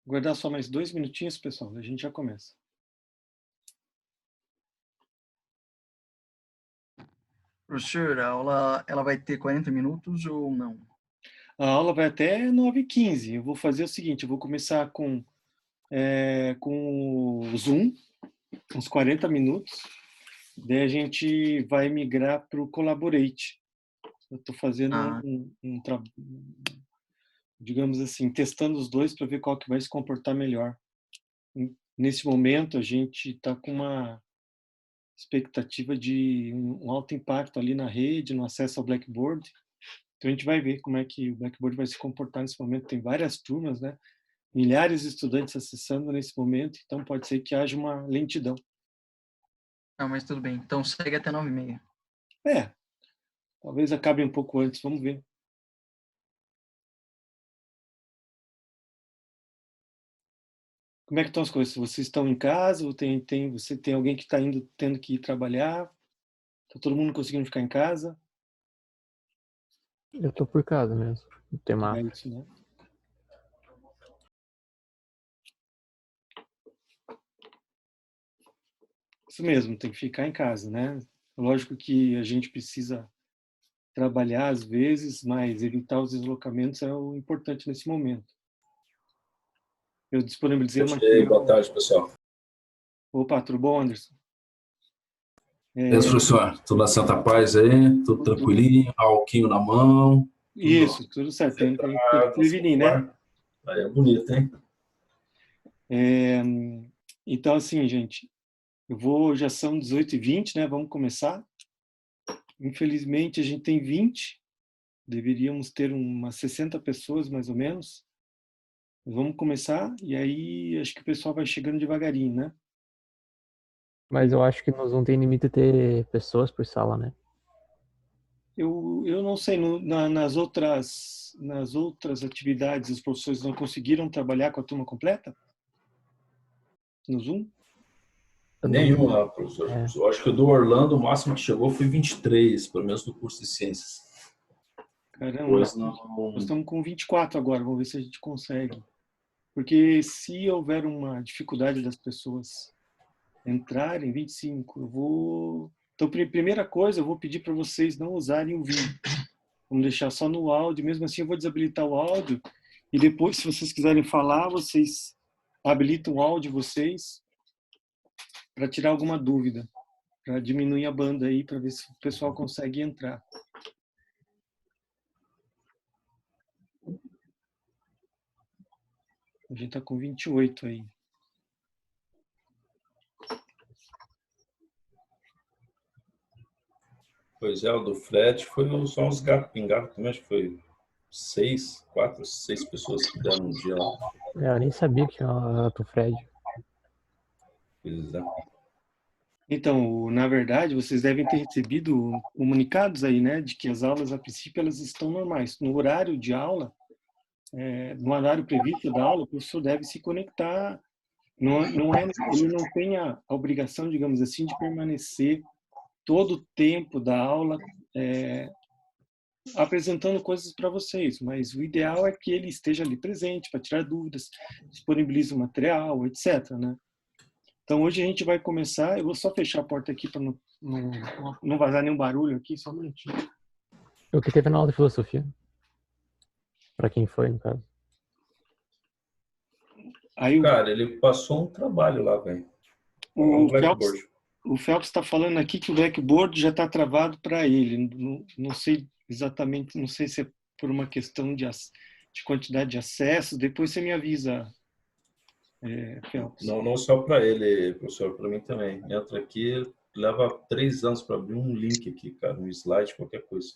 Aguardar só mais 2 minutinhos, pessoal, a gente já começa. Professor, a aula ela vai ter 40 minutos ou não? A aula vai até 9h15. Eu vou fazer o seguinte, eu vou começar com o Zoom, uns 40 minutos. Daí a gente vai migrar para o Collaborate. Eu estou fazendo digamos assim, testando os dois para ver qual que vai se comportar melhor. Nesse momento, a gente está com uma expectativa de um alto impacto ali na rede, no acesso ao Blackboard. Então, a gente vai ver como é que o Blackboard vai se comportar nesse momento. Tem várias turmas, né? Milhares de estudantes acessando nesse momento, então pode ser que haja uma lentidão. Não, mas tudo bem. Então, segue até 9h30. Talvez acabe um pouco antes, vamos ver. Como é que estão as coisas? Vocês estão em casa? Ou você tem alguém que está tendo que ir trabalhar? Está todo mundo conseguindo ficar em casa? Eu tô por casa mesmo. Não tem mapa. É isso, né? Isso mesmo, tem que ficar em casa, né? Lógico que a gente precisa trabalhar às vezes, mas evitar os deslocamentos é o importante nesse momento. Eu disponibilizei uma... Boa tarde, pessoal. Opa, tudo bom, Anderson? Professor, tudo na santa paz aí? Tudo tranquilinho? Alquinho na mão? Isso, tudo certo. Tem que prevenir, né? Aí é bonito, hein? Então, assim, gente, já são 18h20, né? Vamos começar. Infelizmente, a gente tem 20. Deveríamos ter umas 60 pessoas, mais ou menos. Vamos começar, e aí acho que o pessoal vai chegando devagarinho, né? Mas eu acho que no Zoom tem limite de ter pessoas por sala, né? Eu não sei, nas outras atividades, os professores não conseguiram trabalhar com a turma completa? No Zoom? Nenhuma, professor. Eu acho que o do Orlando, o máximo que chegou foi 23, pelo menos no curso de ciências. Caramba, nós estamos com 24 agora, vamos ver se a gente consegue. Porque se houver uma dificuldade das pessoas entrarem, 25, eu vou... Então, primeira coisa, eu vou pedir para vocês não usarem o vídeo. Vamos deixar só no áudio, mesmo assim eu vou desabilitar o áudio, e depois, se vocês quiserem falar, vocês habilitam o áudio de vocês para tirar alguma dúvida, para diminuir a banda aí, para ver se o pessoal consegue entrar. A gente está com 28 aí. Pois é, o do Fred foi só uns gatos pingados também, acho que foi 4, 6 pessoas que deram um dia lá. Eu nem sabia que tinha a do Fred. Pois é. Então, na verdade, vocês devem ter recebido comunicados aí, né, de que as aulas, a princípio, elas estão normais. No horário de aula, no horário previsto da aula, o professor deve se conectar. Ele não tem a obrigação, digamos assim, de permanecer todo o tempo da aula apresentando coisas para vocês, mas o ideal é que ele esteja ali presente para tirar dúvidas, disponibilize o material, etc., né? Então, hoje a gente vai começar. Eu vou só fechar a porta aqui para não vazar nenhum barulho aqui, só um minutinho. O que teve na aula de filosofia? Para quem foi, no caso. Aí, cara, ele passou um trabalho lá, velho. O Phelps está falando aqui que o Blackboard já está travado para ele. Não sei exatamente, não sei se é por uma questão de quantidade de acessos. Depois você me avisa, Phelps. Não só para ele, professor, para mim também. Entra aqui, leva 3 anos para abrir um link aqui, cara, um slide, qualquer coisa.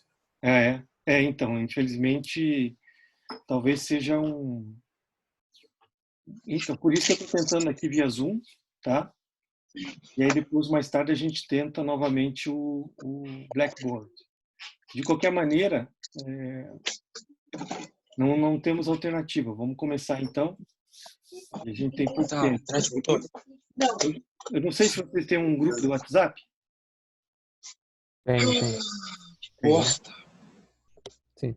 Então, infelizmente, talvez seja um... Então, por isso que eu estou tentando aqui via Zoom, tá? E aí depois, mais tarde, a gente tenta novamente o Blackboard. De qualquer maneira, não temos alternativa. Vamos começar, então. A gente tem pouco tempo. Eu não sei se vocês têm um grupo do WhatsApp. Tem. Bosta. Sim.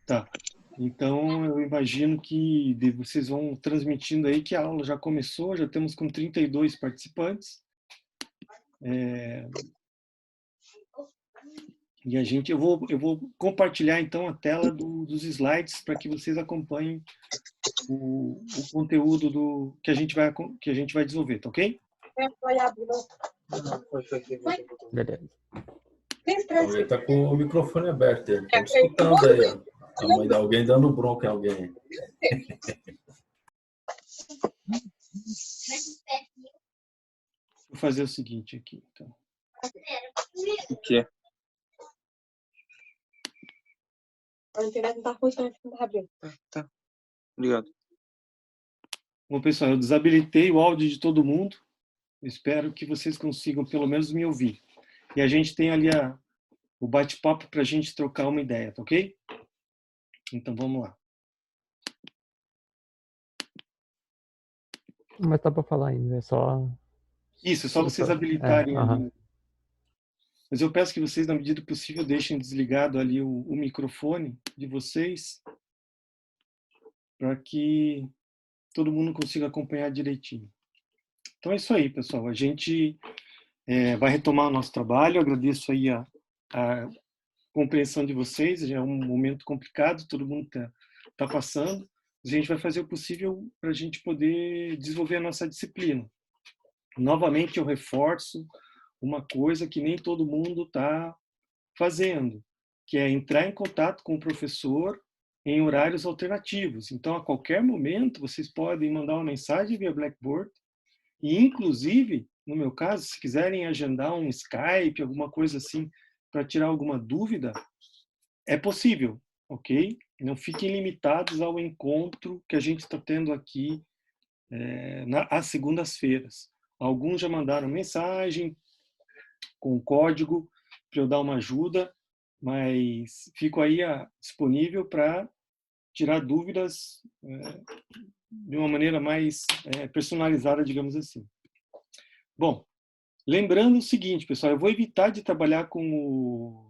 Tá. Então, eu imagino que vocês vão transmitindo aí que a aula já começou, já temos com 32 participantes. E eu vou compartilhar então a tela dos slides para que vocês acompanhem o conteúdo que a gente vai desenvolver, tá ok? Beleza. Ele está com o microfone aberto. Estamos escutando aí, ó. A mãe de alguém dando bronca em alguém. Vou fazer o seguinte aqui, então. O quê? A internet não tá funcionando, não tá abrindo. Tá. Obrigado. Bom, pessoal, eu desabilitei o áudio de todo mundo. Espero que vocês consigam pelo menos me ouvir. E a gente tem ali o bate-papo para a gente trocar uma ideia, tá ok? Então vamos lá. Mas tá para falar ainda, é só... Isso, é só vocês habilitarem ali. Mas eu peço que vocês, na medida do possível, deixem desligado ali o microfone de vocês para que todo mundo consiga acompanhar direitinho. Então é isso aí, pessoal. A gente vai retomar o nosso trabalho. Eu agradeço aí a compreensão de vocês. Já é um momento complicado, todo mundo tá passando. A gente vai fazer o possível para a gente poder desenvolver a nossa disciplina. Novamente, eu reforço uma coisa que nem todo mundo está fazendo, que é entrar em contato com o professor em horários alternativos. Então, a qualquer momento, vocês podem mandar uma mensagem via Blackboard e, inclusive, no meu caso, se quiserem agendar um Skype, alguma coisa assim, para tirar alguma dúvida, é possível, ok? Não fiquem limitados ao encontro que a gente está tendo aqui às segundas-feiras. Alguns já mandaram mensagem com código para eu dar uma ajuda, mas fico aí disponível para tirar dúvidas de uma maneira mais personalizada, digamos assim. Bom, lembrando o seguinte, pessoal, eu vou evitar de trabalhar com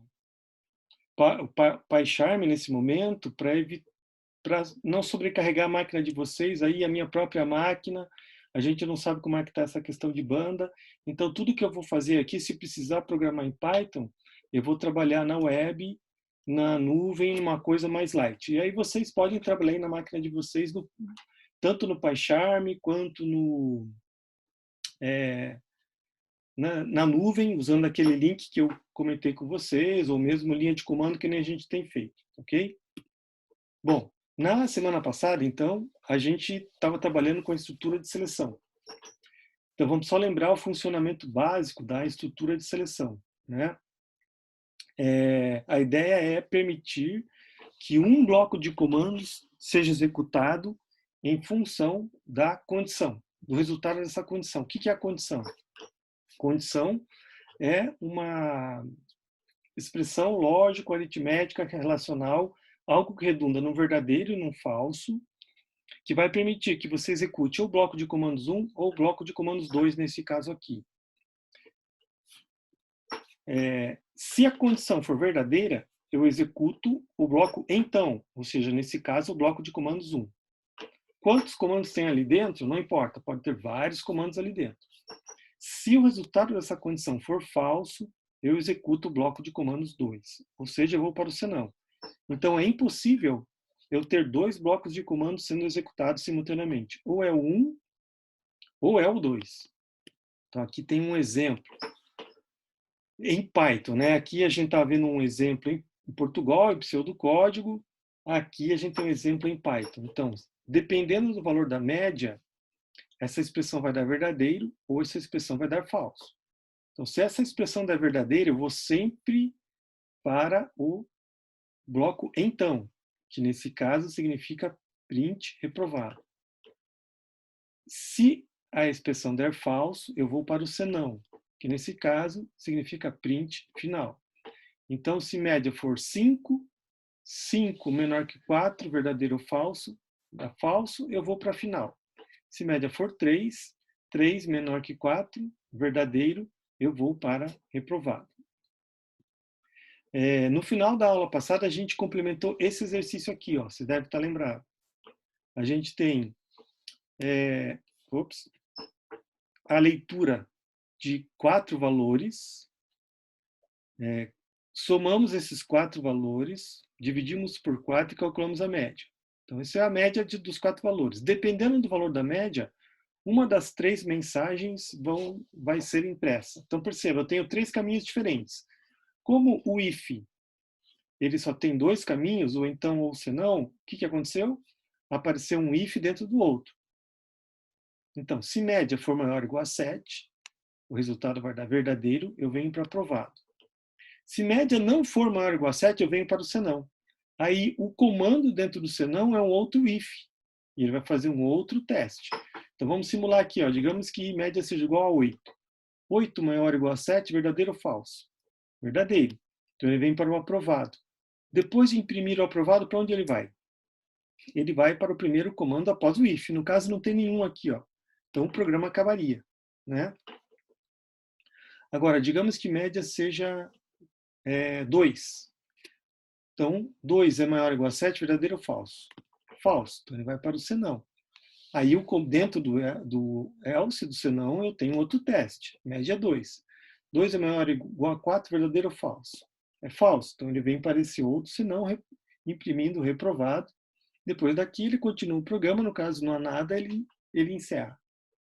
o PyCharm nesse momento para não sobrecarregar a máquina de vocês, aí a minha própria máquina, a gente não sabe como é que está essa questão de banda, então tudo que eu vou fazer aqui, se precisar programar em Python, eu vou trabalhar na web, na nuvem, uma coisa mais light. E aí vocês podem trabalhar aí na máquina de vocês, tanto no PyCharm, quanto na nuvem, usando aquele link que eu comentei com vocês, ou mesmo linha de comando que nem a gente tem feito, ok? Bom, na semana passada, então, a gente estava trabalhando com a estrutura de seleção. Então, vamos só lembrar o funcionamento básico da estrutura de seleção, né? A ideia é permitir que um bloco de comandos seja executado em função da condição, do resultado dessa condição. O que é a condição? Condição é uma expressão lógico-aritmética relacional, algo que redunda num verdadeiro e num falso, que vai permitir que você execute ou o bloco de comandos 1 ou o bloco de comandos 2, nesse caso aqui. Se a condição for verdadeira, eu executo o bloco então, ou seja, nesse caso, o bloco de comandos 1. Quantos comandos tem ali dentro? Não importa, pode ter vários comandos ali dentro. Se o resultado dessa condição for falso, eu executo o bloco de comandos 2, ou seja, eu vou para o senão. Então, é impossível eu ter dois blocos de comandos sendo executados simultaneamente. Ou é o 1, ou é o 2. Então, aqui tem um exemplo. Em Python, né? Aqui a gente está vendo um exemplo em Portugal, em pseudocódigo. Aqui a gente tem um exemplo em Python. Então, dependendo do valor da média, essa expressão vai dar verdadeiro ou essa expressão vai dar falso. Então, se essa expressão der verdadeiro, eu vou sempre para o bloco então, que nesse caso significa print reprovado. Se a expressão der falso, eu vou para o senão, que nesse caso significa print final. Então, se média for 5, 5 menor que 4, verdadeiro ou falso, dá falso, eu vou para final. Se média for 3, 3 menor que 4, verdadeiro, eu vou para reprovado. No final da aula passada, a gente complementou esse exercício aqui, ó, você deve estar lembrado. A gente tem a leitura de 4 valores, somamos esses 4 valores, dividimos por 4 e calculamos a média. Então, essa é a média dos 4 valores. Dependendo do valor da média, uma das 3 mensagens vai ser impressa. Então, perceba, eu tenho 3 caminhos diferentes. Como o if ele só tem 2 caminhos, ou então ou senão, o que aconteceu? Apareceu um if dentro do outro. Então, se média for maior ou igual a 7, o resultado vai dar verdadeiro, eu venho para aprovado. Se média não for maior ou igual a 7, eu venho para o senão. Aí, o comando dentro do senão é um outro if. E ele vai fazer um outro teste. Então, vamos simular aqui. Ó. Digamos que média seja igual a 8. 8 maior ou igual a 7, verdadeiro ou falso? Verdadeiro. Então, ele vem para o aprovado. Depois de imprimir o aprovado, para onde ele vai? Ele vai para o primeiro comando após o if. No caso, não tem nenhum aqui. Ó. Então, o programa acabaria. Né? Agora, digamos que média seja 2. Então, 2 é maior ou igual a 7, verdadeiro ou falso? Falso. Então, ele vai para o senão. Aí, dentro do else, do senão, eu tenho outro teste. Média 2. 2 é maior ou igual a 4, verdadeiro ou falso? É falso. Então, ele vem para esse outro senão, imprimindo o reprovado. Depois daqui, ele continua o programa. No caso, não há nada, ele encerra.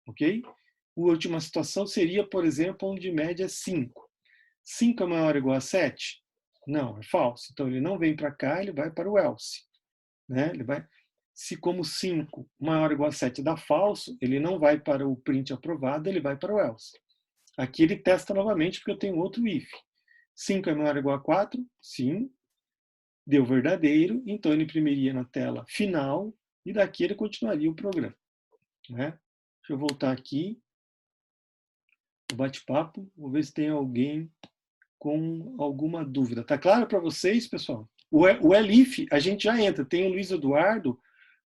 Ok? A última situação seria, por exemplo, onde média é 5. 5 é maior ou igual a 7? Não, é falso. Então, ele não vem para cá, ele vai para o else. Né? Se como 5 maior ou igual a 7 dá falso, ele não vai para o print aprovado, ele vai para o else. Aqui ele testa novamente, porque eu tenho outro if. 5 é maior ou igual a 4? Sim. Deu verdadeiro, então ele imprimiria na tela final, e daqui ele continuaria o programa. Né? Deixa eu voltar aqui, o bate-papo, vou ver se tem alguém com alguma dúvida. Tá claro para vocês, pessoal? O elif, a gente já entra. Tem o Luiz Eduardo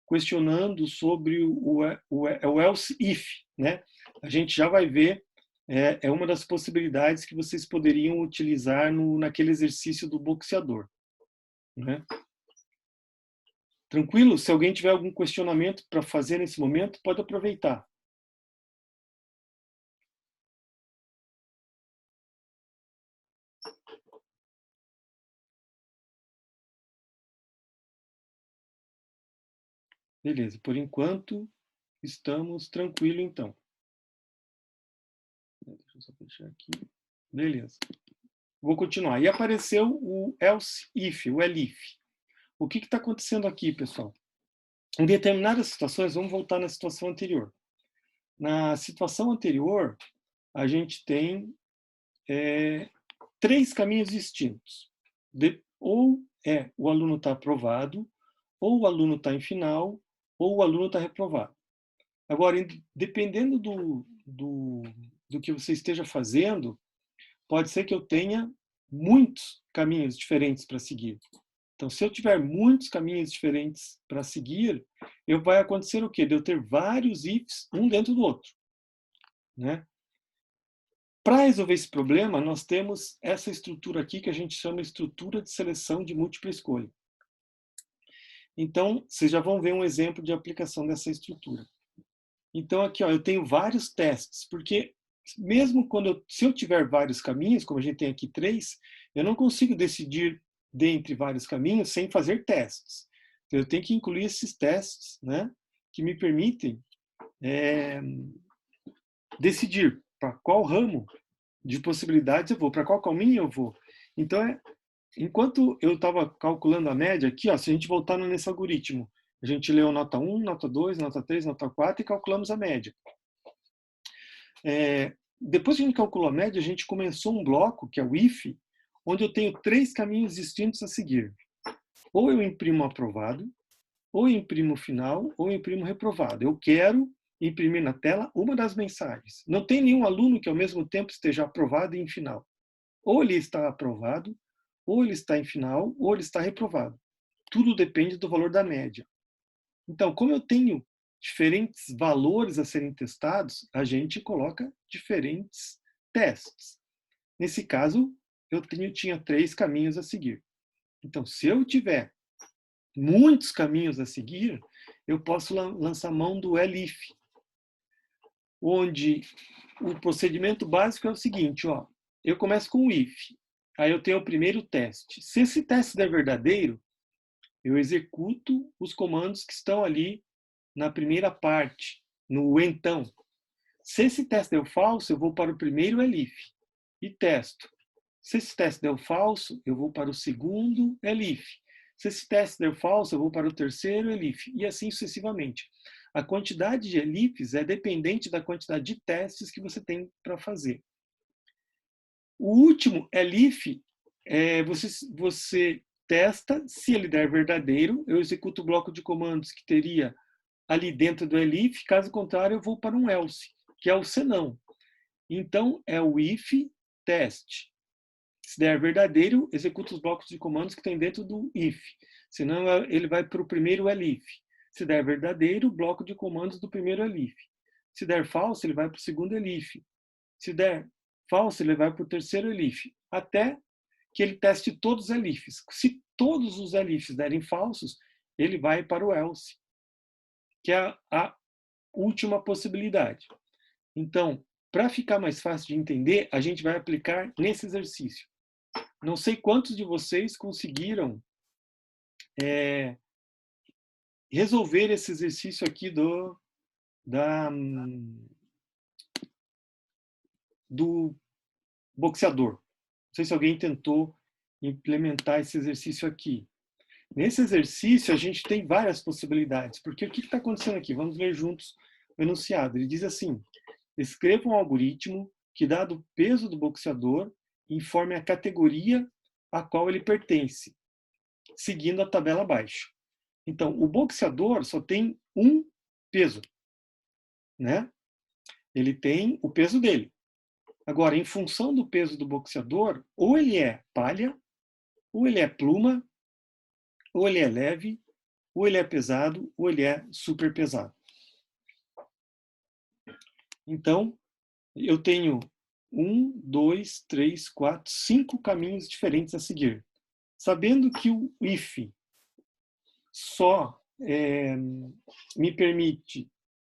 questionando sobre o else if. Né? A gente já vai ver, é uma das possibilidades que vocês poderiam utilizar naquele exercício do boxeador. Né? Tranquilo? Se alguém tiver algum questionamento para fazer nesse momento, pode aproveitar. Beleza, por enquanto estamos tranquilos então. Deixa eu só fechar aqui. Beleza. Vou continuar. E apareceu o else if, o elif. O que está acontecendo aqui, pessoal? Em determinadas situações, vamos voltar na situação anterior. Na situação anterior, a gente tem 3 caminhos distintos. Ou o aluno está aprovado, ou o aluno está em final, ou o aluno está reprovado. Agora, dependendo do que você esteja fazendo, pode ser que eu tenha muitos caminhos diferentes para seguir. Então, se eu tiver muitos caminhos diferentes para seguir, vai acontecer o quê? De eu ter vários ifs, um dentro do outro. Né? Para resolver esse problema, nós temos essa estrutura aqui que a gente chama de estrutura de seleção de múltipla escolha. Então, vocês já vão ver um exemplo de aplicação dessa estrutura. Então, aqui ó, eu tenho vários testes, porque mesmo se eu tiver vários caminhos, como a gente tem aqui 3, eu não consigo decidir dentre vários caminhos sem fazer testes. Então, eu tenho que incluir esses testes, né, que me permitem decidir para qual ramo de possibilidades eu vou, para qual caminho eu vou. Então, enquanto eu estava calculando a média aqui, ó, se a gente voltar nesse algoritmo, a gente leu nota 1, nota 2, nota 3, nota 4 e calculamos a média. Depois que a gente calculou a média, a gente começou um bloco, que é o if, onde eu tenho 3 caminhos distintos a seguir. Ou eu imprimo aprovado, ou eu imprimo final, ou eu imprimo reprovado. Eu quero imprimir na tela uma das mensagens. Não tem nenhum aluno que ao mesmo tempo esteja aprovado e em final. Ou ele está aprovado, ou ele está em final, ou ele está reprovado. Tudo depende do valor da média. Então, como eu tenho diferentes valores a serem testados, a gente coloca diferentes testes. Nesse caso, eu tinha 3 caminhos a seguir. Então, se eu tiver muitos caminhos a seguir, eu posso lançar mão do elif, onde o procedimento básico é o seguinte, ó, eu começo com o if, aí eu tenho o primeiro teste. Se esse teste der verdadeiro, eu executo os comandos que estão ali na primeira parte, no então. Se esse teste deu falso, eu vou para o primeiro elif e testo. Se esse teste deu falso, eu vou para o segundo elif. Se esse teste deu falso, eu vou para o terceiro elif, e assim sucessivamente. A quantidade de elifs é dependente da quantidade de testes que você tem para fazer. O último elif, você testa, se ele der verdadeiro, eu executo o bloco de comandos que teria ali dentro do elif, caso contrário, eu vou para um else, que é o senão. Então, é o if teste. Se der verdadeiro, executa os blocos de comandos que tem dentro do if. Senão, ele vai para o primeiro elif. Se der verdadeiro, bloco de comandos do primeiro elif. Se der falso, ele vai para o segundo elif. Se der falso, ele vai para o terceiro elif. Até que ele teste todos os elifs. Se todos os elifs derem falsos, ele vai para o else, que é a última possibilidade. Então, para ficar mais fácil de entender, a gente vai aplicar nesse exercício. Não sei quantos de vocês conseguiram resolver esse exercício aqui do boxeador. Não sei se alguém tentou implementar esse exercício aqui. Nesse exercício, a gente tem várias possibilidades. Porque o que está acontecendo aqui? Vamos ler juntos o enunciado. Ele diz assim: escreva um algoritmo que, dado o peso do boxeador, informe a categoria a qual ele pertence, seguindo a tabela abaixo. Então, o boxeador só tem um peso, né? Ele tem o peso dele. Agora, em função do peso do boxeador, ou ele é palha, ou ele é pluma, ou ele é leve, ou ele é pesado, ou ele é super pesado. Então, eu tenho 1, 2, 3, 4, 5 caminhos diferentes a seguir. Sabendo que o if só me permite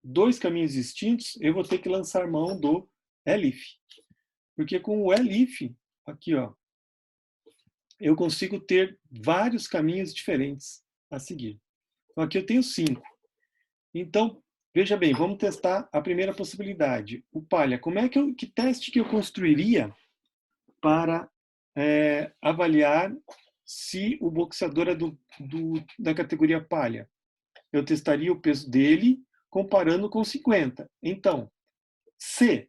2 caminhos distintos, eu vou ter que lançar mão do elif. Porque com o elif, aqui, ó, eu consigo ter vários caminhos diferentes a seguir. Então, aqui eu tenho 5. Então, veja bem, vamos testar a primeira possibilidade. O palha, que teste que eu construiria para avaliar se o boxeador é da categoria palha? Eu testaria o peso dele comparando com 50. Então, se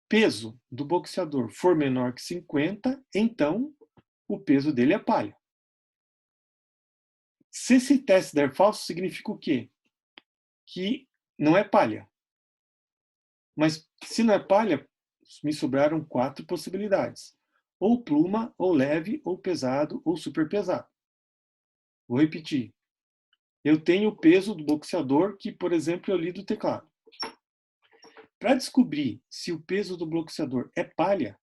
peso do boxeador for menor que 50, então o peso dele é palha. Se esse teste der falso, significa o quê? Que não é palha. Mas se não é palha, me sobraram 4 possibilidades. Ou pluma, ou leve, ou pesado, ou super pesado. Vou repetir. Eu tenho o peso do boxeador que, por exemplo, eu li do teclado. Para descobrir se o peso do boxeador é palha,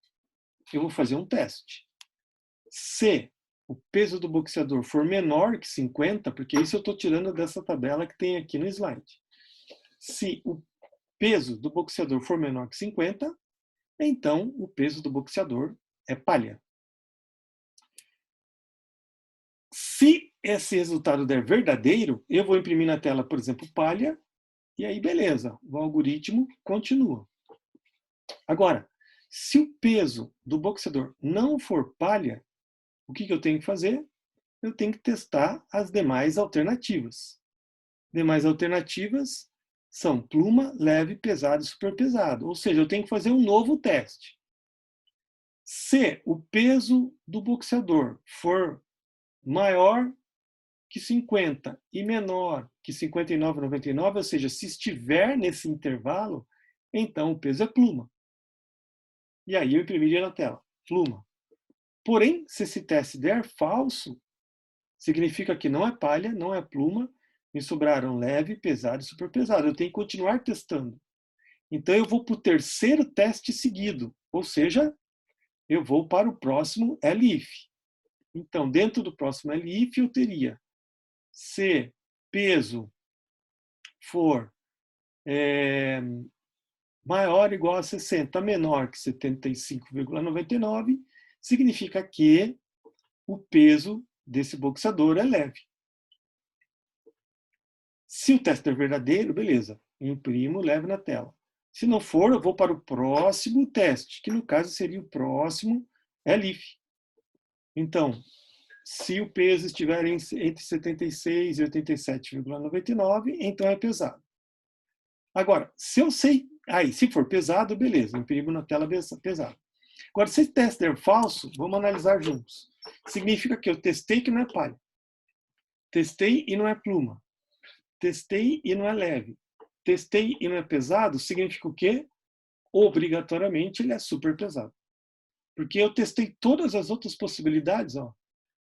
eu vou fazer um teste. Se o peso do boxeador for menor que 50, porque isso eu estou tirando dessa tabela que tem aqui no slide. Se o peso do boxeador for menor que 50, então o peso do boxeador é palha. Se esse resultado der verdadeiro, eu vou imprimir na tela, por exemplo, palha, e aí beleza, o algoritmo continua. Agora, se o peso do boxeador não for palha, o que eu tenho que fazer? Eu tenho que testar as demais alternativas. Demais alternativas são pluma, leve, pesado e super pesado. Ou seja, eu tenho que fazer um novo teste. Se o peso do boxeador for maior que 50 e menor que 59,99, ou seja, se estiver nesse intervalo, então o peso é pluma. E aí eu imprimiria na tela, pluma. Porém, se esse teste der falso, significa que não é palha, não é pluma, me sobraram leve, pesado e super pesado. Eu tenho que continuar testando. Então eu vou para o terceiro teste seguido, ou seja, eu vou para o próximo elif. Então, dentro do próximo elif, eu teria, se peso for maior ou igual a 60, menor que 75,99, significa que o peso desse boxeador é leve. Se o teste é verdadeiro, beleza, imprimo, levo na tela. Se não for, eu vou para o próximo teste, que no caso seria o próximo elif. Então, se o peso estiver entre 76 e 87,99, então é pesado. Agora, se eu sei, se for pesado, beleza, imprimo na tela pesado. Agora, se o teste é falso, vamos analisar juntos. Significa que eu testei que não é palha. Testei e não é pluma. Testei e não é leve. Testei e não é pesado, significa o quê? Obrigatoriamente ele é super pesado. Porque eu testei todas as outras possibilidades. Ó.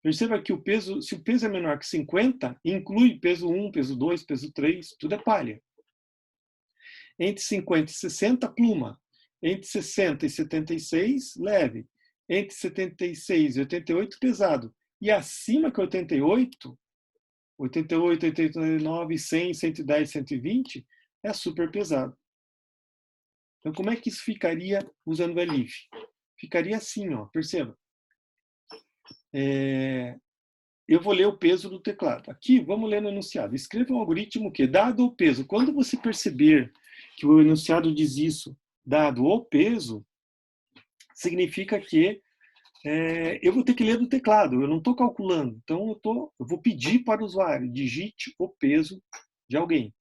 Perceba que o peso, se o peso é menor que 50, inclui peso 1, peso 2, peso 3, tudo é palha. Entre 50 e 60, pluma. Entre 60 e 76, leve. Entre 76 e 88, pesado. E acima que 88, 89, 100, 110, 120, é super pesado. Então, como é que isso ficaria usando o elif? Ficaria assim, ó, perceba. Eu vou ler o peso do teclado. Aqui, vamos ler no enunciado. Escreva um algoritmo que, dado o peso, quando você perceber que o enunciado diz isso, dado o peso, significa que eu vou ter que ler do teclado, eu não estou calculando. Então, eu vou pedir para o usuário, digite o peso de alguém.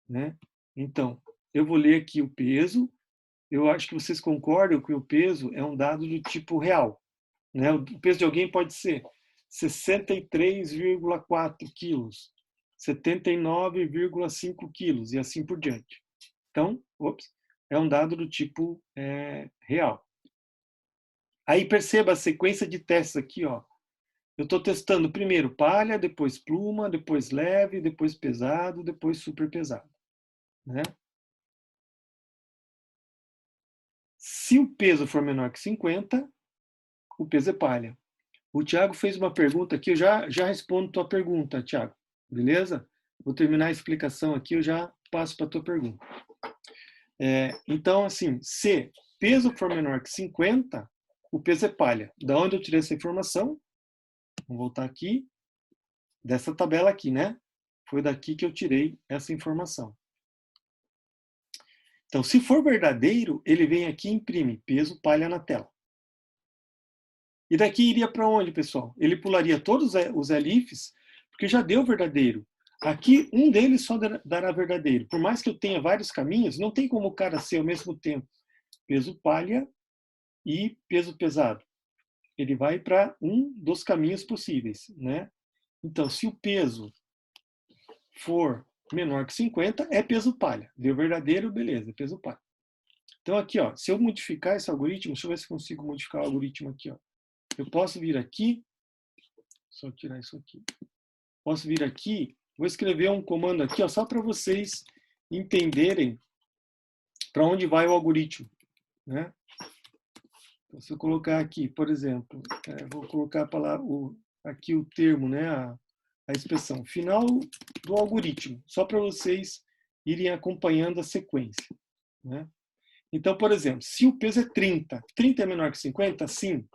Né? Então, eu vou ler aqui o peso. Eu acho que vocês concordam que o peso é um dado do tipo real. Né? O peso de alguém pode ser 63,4 quilos, 79,5 quilos e assim por diante. Então, é um dado do tipo real. Aí perceba a sequência de testes aqui. Ó. Eu estou testando primeiro palha, depois pluma, depois leve, depois pesado, depois super pesado. Né? Se o peso for menor que 50, o peso é palha. O Tiago fez uma pergunta aqui, eu já respondo a tua pergunta, Tiago. Beleza? Vou terminar a explicação aqui, eu já passo para a tua pergunta. Então, assim, se peso for menor que 50, o peso é palha. Da onde eu tirei essa informação? Vamos voltar aqui. Dessa tabela aqui, né? Foi daqui que eu tirei essa informação. Então, se for verdadeiro, ele vem aqui e imprime peso palha na tela. E daqui iria para onde, pessoal? Ele pularia todos os elifs, porque já deu verdadeiro. Aqui, um deles só dará verdadeiro. Por mais que eu tenha vários caminhos, não tem como o cara ser ao mesmo tempo peso palha e peso pesado. Ele vai para um dos caminhos possíveis. Né? Então, se o peso for menor que 50, é peso palha. Deu verdadeiro, beleza, é peso palha. Então, aqui, ó, se eu modificar esse algoritmo, deixa eu ver se consigo modificar o algoritmo aqui. Ó. Eu posso vir aqui, só tirar isso aqui. Posso vir aqui, vou escrever um comando aqui, ó, só para vocês entenderem para onde vai o algoritmo. Né? Então, se eu colocar aqui, por exemplo, vou colocar aqui o termo, né, a expressão final do algoritmo, só para vocês irem acompanhando a sequência. Né? Então, por exemplo, se o peso é 30, 30 é menor que 50? Sim.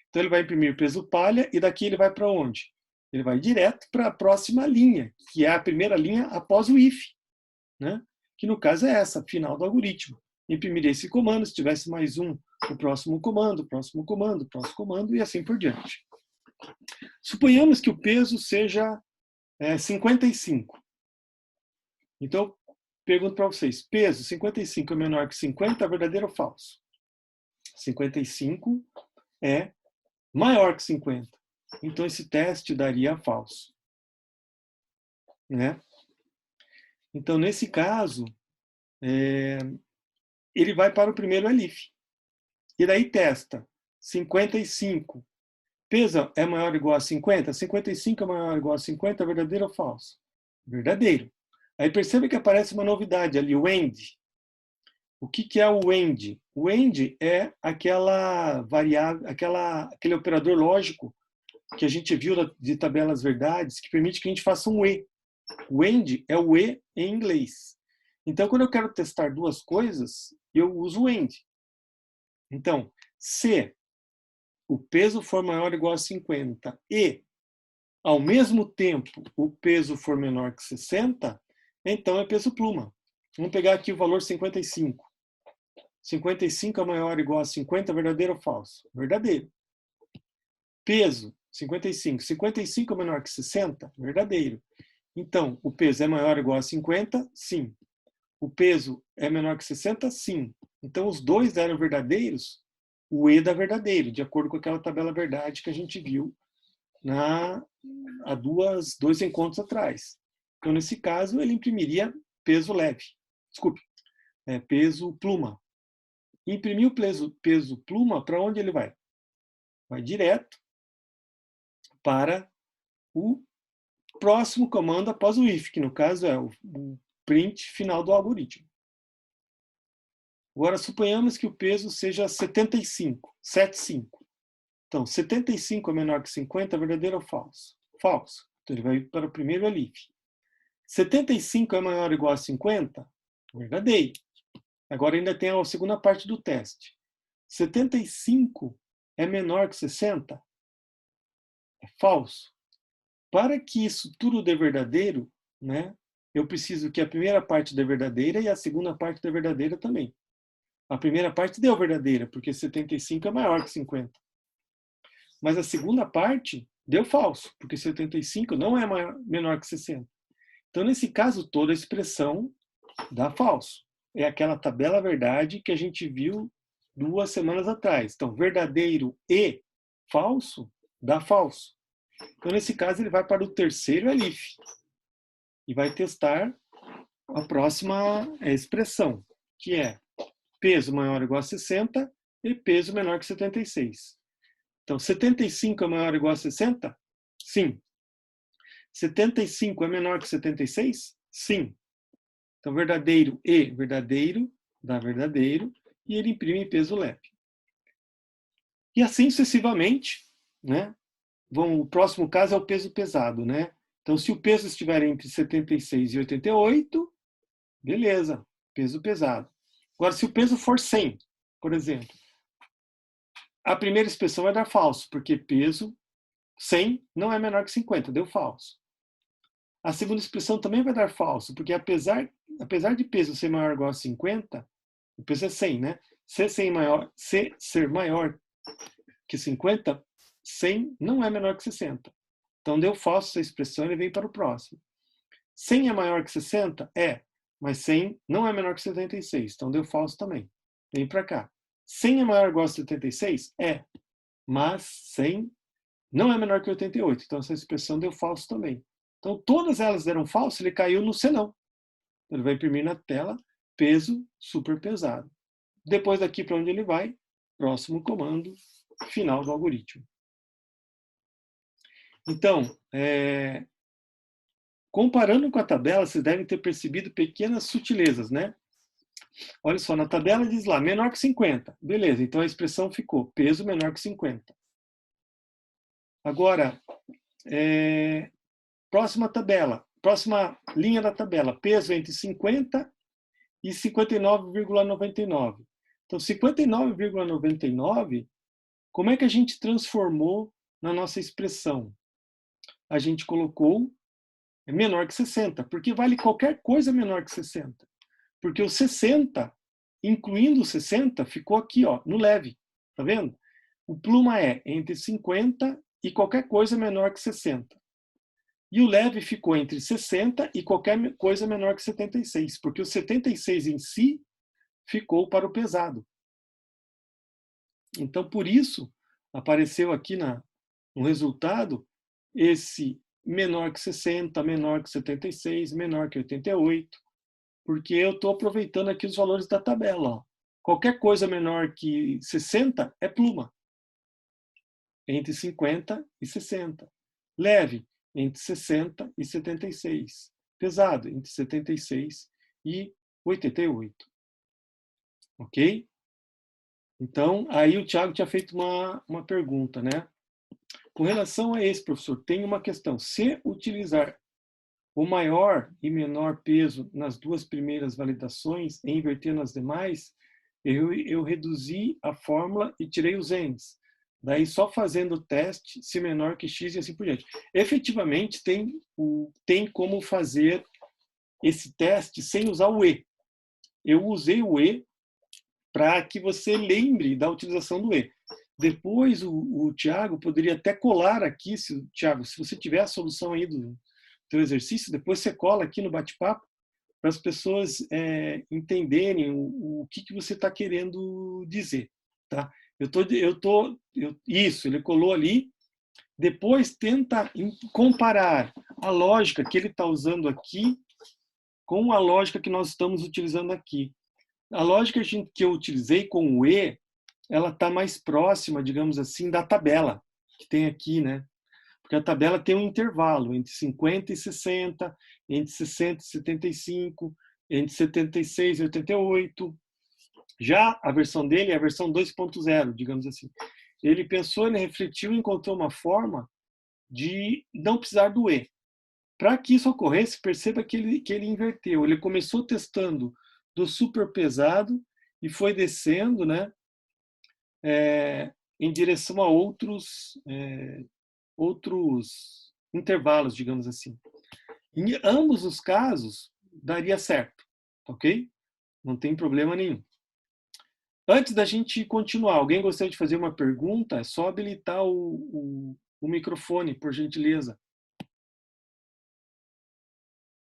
Então, ele vai imprimir peso palha e daqui ele vai para onde? Ele vai direto para a próxima linha, que é a primeira linha após o if, né? Que no caso é essa, final do algoritmo. Imprimiria esse comando, se tivesse mais um, o próximo comando, o próximo comando, o próximo comando e assim por diante. Suponhamos que o peso seja 55. Então, pergunto para vocês, peso 55 é menor que 50, é verdadeiro ou falso? 55 é maior que 50. Então, esse teste daria falso. Né? Então, nesse caso, ele vai para o primeiro elif. E daí testa 55. Peso é maior ou igual a 50? 55 é maior ou igual a 50, é verdadeiro ou falso? Verdadeiro. Aí percebe que aparece uma novidade ali, o AND. O que é o AND? O AND é aquela variável, aquele operador lógico que a gente viu de tabelas verdades, que permite que a gente faça um E. O AND é o E em inglês. Então, quando eu quero testar duas coisas, eu uso o AND. Então, se o peso for maior ou igual a 50 e, ao mesmo tempo, o peso for menor que 60, então é peso pluma. Vamos pegar aqui o valor 55. 55 é maior ou igual a 50, verdadeiro ou falso? Verdadeiro. Peso, 55. 55 é menor que 60? Verdadeiro. Então, o peso é maior ou igual a 50? Sim. O peso é menor que 60? Sim. Então, os dois eram verdadeiros, o E dá verdadeiro, de acordo com aquela tabela verdade que a gente viu há dois encontros atrás. Então, nesse caso, ele imprimiria peso leve. Desculpe, peso pluma. Imprimir o peso pluma, para onde ele vai? Vai direto para o próximo comando após o if, que no caso é o print final do algoritmo. Agora, suponhamos que o peso seja 75, 75. Então, 75 é menor que 50, verdadeiro ou falso? Falso. Então, ele vai para o primeiro elif. 75 é maior ou igual a 50? Verdadeiro. Agora ainda tem a segunda parte do teste. 75 é menor que 60? É falso. Para que isso tudo dê verdadeiro, né, eu preciso que a primeira parte dê verdadeira e a segunda parte dê verdadeira também. A primeira parte deu verdadeira, porque 75 é maior que 50. Mas a segunda parte deu falso, porque 75 não é menor que 60. Então, nesse caso, toda a expressão dá falso. É aquela tabela verdade que a gente viu 2 semanas atrás. Então, verdadeiro e falso dá falso. Então, nesse caso, ele vai para o terceiro elif e vai testar a próxima expressão, que é peso maior ou igual a 60 e peso menor que 76. Então, 75 é maior ou igual a 60? Sim. 75 é menor que 76? Sim. Então, verdadeiro e verdadeiro dá verdadeiro e ele imprime peso leve. E assim sucessivamente, né? O próximo caso é o peso pesado, né? Então, se o peso estiver entre 76 e 88, beleza, peso pesado. Agora, se o peso for 100, por exemplo, a primeira expressão vai dar falso, porque peso 100 não é menor que 50, deu falso. A segunda expressão também vai dar falso, porque apesar de peso ser maior ou igual a 50, o peso é 100, né? Se ser maior que 50, 100 não é menor que 60. Então, deu falso essa expressão, ele vem para o próximo. 100 é maior que 60? É, mas 100 não é menor que 76. Então, deu falso também. Vem para cá. 100 é maior ou igual a 76? É, mas 100 não é menor que 88. Então, essa expressão deu falso também. Então, todas elas deram falso, ele caiu no senão. Ele vai imprimir na tela peso super pesado. Depois daqui para onde ele vai, próximo comando, final do algoritmo. Então, comparando com a tabela, vocês devem ter percebido pequenas sutilezas, né? Olha só, na tabela diz lá, menor que 50. Beleza, então a expressão ficou peso menor que 50. Agora, próxima linha da tabela, peso entre 50 e 59,99. Então, 59,99, como é que a gente transformou na nossa expressão? A gente colocou menor que 60, porque vale qualquer coisa menor que 60. Porque o 60, incluindo o 60, ficou aqui, ó, no leve. Tá vendo? O pluma é entre 50 e qualquer coisa menor que 60. E o leve ficou entre 60 e qualquer coisa menor que 76, porque o 76 em si ficou para o pesado. Então, por isso, apareceu aqui no resultado esse menor que 60, menor que 76, menor que 88, porque eu estou aproveitando aqui os valores da tabela. Ó. Qualquer coisa menor que 60 é pluma, entre 50 e 60. Leve, entre 60 e 76. Pesado, entre 76 e 88. Ok? Então, aí o Thiago tinha feito uma pergunta, né? Com relação a esse, professor, tem uma questão. Se utilizar o maior e menor peso nas duas primeiras validações e inverter nas demais, eu reduzi a fórmula e tirei os N's. Daí, só fazendo o teste, se menor que X e assim por diante. Efetivamente, tem como fazer esse teste sem usar o E. Eu usei o E para que você lembre da utilização do E. Depois, o Thiago poderia até colar aqui, Thiago, se você tiver a solução aí do teu exercício, depois você cola aqui no bate-papo para as pessoas entenderem o que você está querendo dizer. Tá? Isso, ele colou ali. Depois tenta comparar a lógica que ele está usando aqui com a lógica que nós estamos utilizando aqui. A lógica que eu utilizei com o E, ela está mais próxima, digamos assim, da tabela que tem aqui, né? Porque a tabela tem um intervalo entre 50 e 60, entre 60 e 75, entre 76 e 88. Já a versão dele é a versão 2.0, digamos assim. Ele pensou, ele refletiu e encontrou uma forma de não precisar do E. Para que isso ocorresse, perceba que ele inverteu. Ele começou testando do super pesado e foi descendo, né, em direção a outros intervalos, digamos assim. Em ambos os casos, daria certo, ok? Não tem problema nenhum. Antes da gente continuar, alguém gostaria de fazer uma pergunta? É só habilitar o microfone, por gentileza.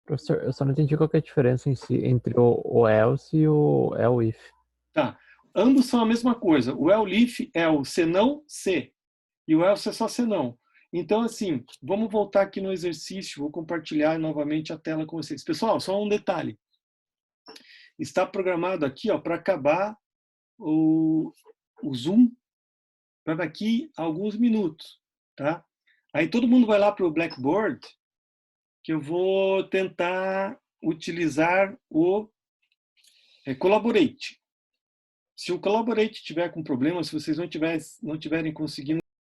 Professor, eu só não entendi qual que é a diferença em si entre o else e o else if. Tá. Ambos são a mesma coisa. O else if é o senão se e o else é só senão. Então, assim, vamos voltar aqui no exercício. Vou compartilhar novamente a tela com vocês. Pessoal, só um detalhe. Está programado aqui para acabar o Zoom para daqui a alguns minutos. Tá? Aí todo mundo vai lá para o Blackboard, que eu vou tentar utilizar o Collaborate. Se o Collaborate tiver com problema, se vocês não tiverem conseguindo